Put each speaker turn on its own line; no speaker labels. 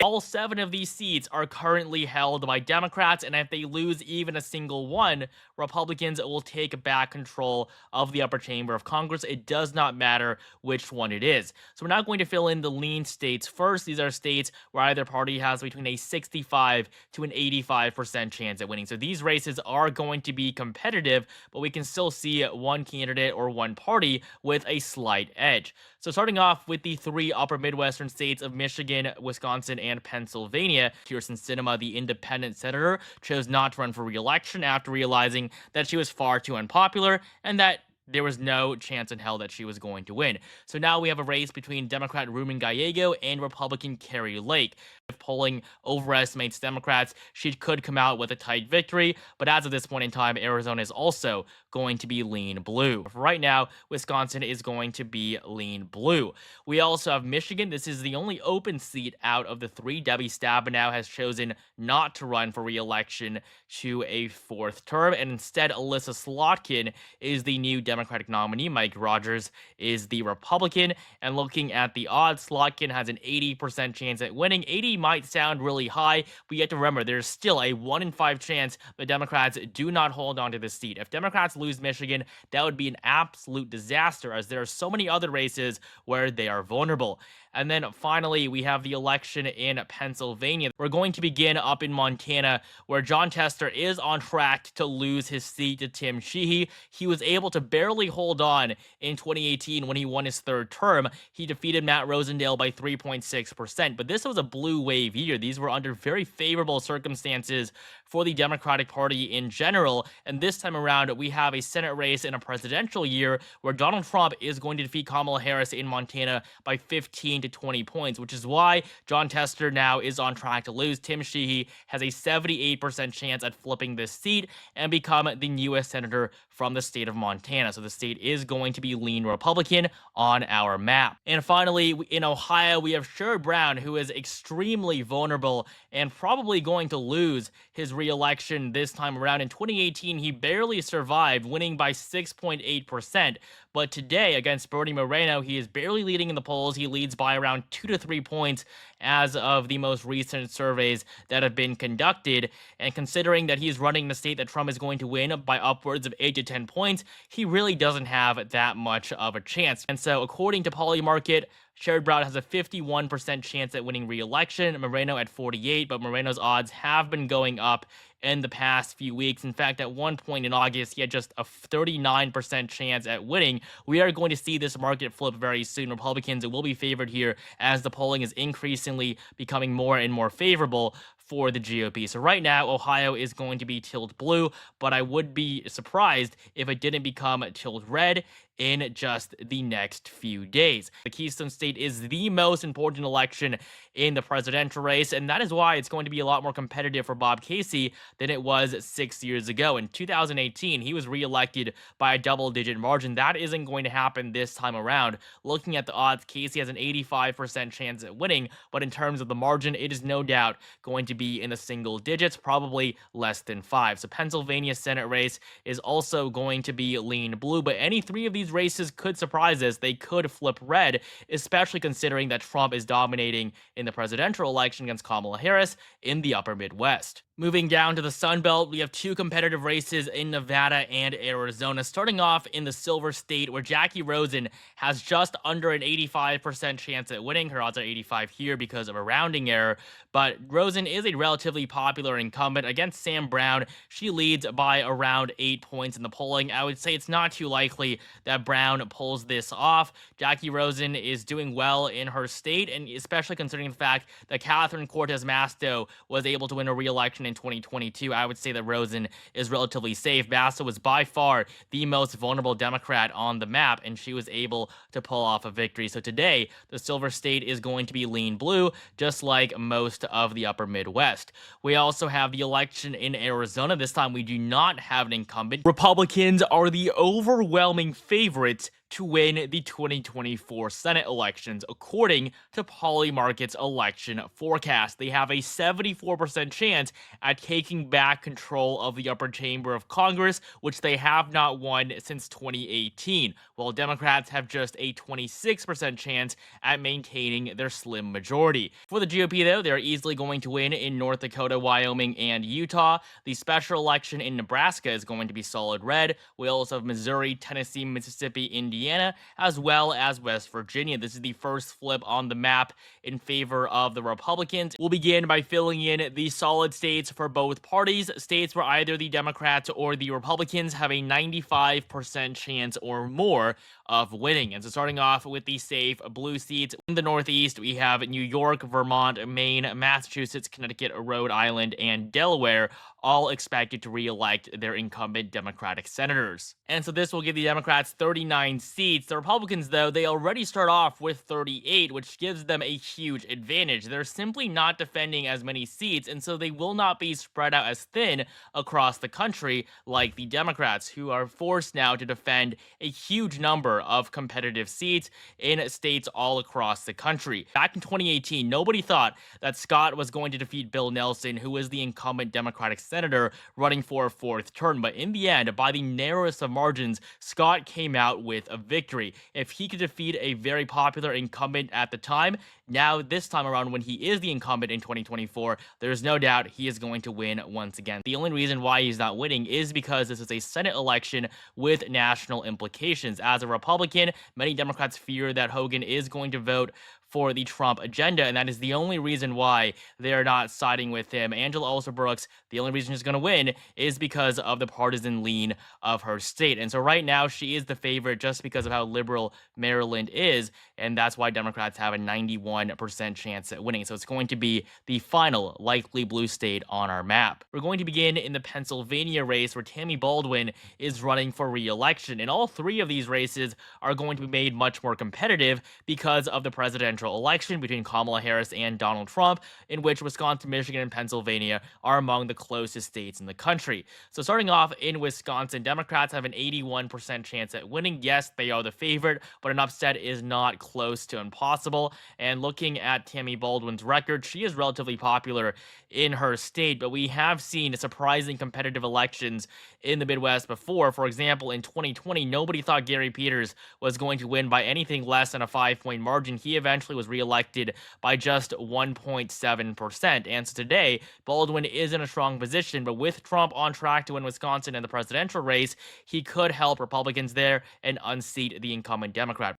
All 7 of these seats are currently held by Democrats, and if they lose even a single one, Republicans will take back control of the upper chamber of Congress. It does not matter which one it is. So we're not going to fill in the lean states first. These are states where either party has between a 65 to an 85% chance at winning. So these races are going to be competitive, but we can still see one candidate or one party with a slight edge. So starting off with the 3 upper Midwestern states of Michigan, Wisconsin, and Pennsylvania, Kirsten Sinema, the independent senator, chose not to run for re-election after realizing that she was far too unpopular and that there was no chance in hell that she was going to win. So now we have a race between Democrat Ruben Gallego and Republican Carrie Lake. If polling overestimates Democrats, she could come out with a tight victory, but as of this point in time, Arizona is also going to be lean blue. For right now, Wisconsin is going to be lean blue. We also have Michigan. This is the only open seat out of the 3. Debbie Stabenow has chosen not to run for re-election to a 4th term, and instead Alyssa Slotkin is the new Democratic nominee. Mike Rogers is the Republican, and looking at the odds, Slotkin has an 80% chance at winning. 80 might sound really high, but you have to remember there's still a 1 in 5 chance the Democrats do not hold on to this seat. If Democrats lose Michigan, that would be an absolute disaster, as there are so many other races where they are vulnerable. And then finally, we have the election in Pennsylvania. We're going to begin up in Montana, where Jon Tester is on track to lose his seat to Tim Sheehy. He was able to barely hold on in 2018 when he won his 3rd term. He defeated Matt Rosendale by 3.6%, but this was a blue wave year. These were under very favorable circumstances for the Democratic Party in general, and this time around, we have a Senate race in a presidential year where Donald Trump is going to defeat Kamala Harris in Montana by 15 to 20 points, which is why Jon Tester now is on track to lose. Tim Sheehy has a 78% chance at flipping this seat and become the newest senator from the state of Montana. So the state is going to be lean Republican on our map. And finally, in Ohio, we have Sherrod Brown, who is extremely vulnerable and probably going to lose his re-election this time around. In 2018, he barely survived, winning by 6.8%. But today, against Bernie Moreno, he is barely leading in the polls. He leads by around 2 to 3 points as of the most recent surveys that have been conducted. And considering that he's running the state that Trump is going to win by upwards of 8 to 10 points, he really doesn't have that much of a chance. And so, according to Polymarket, Sherrod Brown has a 51% chance at winning re-election, Moreno at 48%, but Moreno's odds have been going up in the past few weeks. In fact, at one point in August, he had just a 39% chance at winning. We are going to see this market flip very soon. Republicans will be favored here as the polling is increasingly becoming more and more favorable for the GOP. So right now, Ohio is going to be tilt blue, but I would be surprised if it didn't become tilt red in just the next few days. The Keystone State is the most important election in the presidential race, and that is why it's going to be a lot more competitive for Bob Casey than it was 6 years ago. In 2018, he was reelected by a double-digit margin. That isn't going to happen this time around. Looking at the odds, Casey has an 85% chance at winning, but in terms of the margin, it is no doubt going to be in the single digits, probably less than 5. So Pennsylvania Senate race is also going to be lean blue, but any 3 of these races could surprise us. They could flip red, especially considering that Trump is dominating in the presidential election against Kamala Harris in the upper Midwest. Moving down to the Sun Belt, we have 2 competitive races in Nevada and Arizona. Starting off in the Silver State, where Jackie Rosen has just under an 85% chance at winning. Her odds are 85 here because of a rounding error, but Rosen is a relatively popular incumbent. Against Sam Brown, she leads by around 8 points in the polling. I would say it's not too likely that Brown pulls this off. Jackie Rosen is doing well in her state, and especially considering the fact that Catherine Cortez Masto was able to win a re-election in 2022, I would say that Rosen is relatively safe. Masto was by far the most vulnerable Democrat on the map, and she was able to pull off a victory. So today, the Silver State is going to be lean blue, just like most of the upper Midwest. We also have the election in Arizona. This time, we do not have an incumbent. Republicans are the overwhelming favorites to win the 2024 Senate elections, according to Polymarket's election forecast. They have a 74% chance at taking back control of the upper chamber of Congress, which they have not won since 2018, while Democrats have just a 26% chance at maintaining their slim majority. For the GOP, though, they're easily going to win in North Dakota, Wyoming, and Utah. The special election in Nebraska is going to be solid red. We also have Missouri, Tennessee, Mississippi, Indiana, as well as West Virginia. This is the first flip on the map in favor of the Republicans. We'll begin by filling in the solid states for both parties, states where either the Democrats or the Republicans have a 95% chance or more of winning. And so starting off with the safe blue seats in the Northeast, we have New York, Vermont, Maine, Massachusetts, Connecticut, Rhode Island, and Delaware, all expected to re-elect their incumbent Democratic senators. And so this will give the Democrats 39 seats. The Republicans, though, they already start off with 38, which gives them a huge advantage. They're simply not defending as many seats, and so they will not be spread out as thin across the country like the Democrats, who are forced now to defend a huge number of competitive seats in states all across the country. Back in 2018, nobody thought that Scott was going to defeat Bill Nelson, who was the incumbent Democratic senator running for a fourth term. But in the end, by the narrowest of margins, Scott came out with a victory. If he could defeat a very popular incumbent at the time, now this time around when he is the incumbent in 2024, there's no doubt he is going to win once again. The only reason why he's not winning is because this is a Senate election with national implications. As a Republican, many Democrats fear that Hogan is going to vote for the Trump agenda, and that is the only reason why they're not siding with him. Angela also Brooks, the only reason she's going to win is because of the partisan lean of her state. And so right now, she is the favorite just because of how liberal Maryland is, and that's why Democrats have a 91% chance at winning. So it's going to be the final likely blue state on our map. We're going to begin in the Pennsylvania race where Tammy Baldwin is running for re-election, and all three of these races are going to be made much more competitive because of the presidential election between Kamala Harris and Donald Trump, in which Wisconsin, Michigan, and Pennsylvania are among the closest states in the country. So starting off in Wisconsin, Democrats have an 81% chance at winning. Yes, they are the favorite, but an upset is not close to impossible. And looking at Tammy Baldwin's record, she is relatively popular in her state, but we have seen surprising competitive elections in the Midwest before. For example, in 2020, nobody thought Gary Peters was going to win by anything less than a 5-point margin. He eventually was reelected by just 1.7%. And so today, Baldwin is in a strong position, but with Trump on track to win Wisconsin in the presidential race, he could help Republicans there and unseat the incumbent Democrat.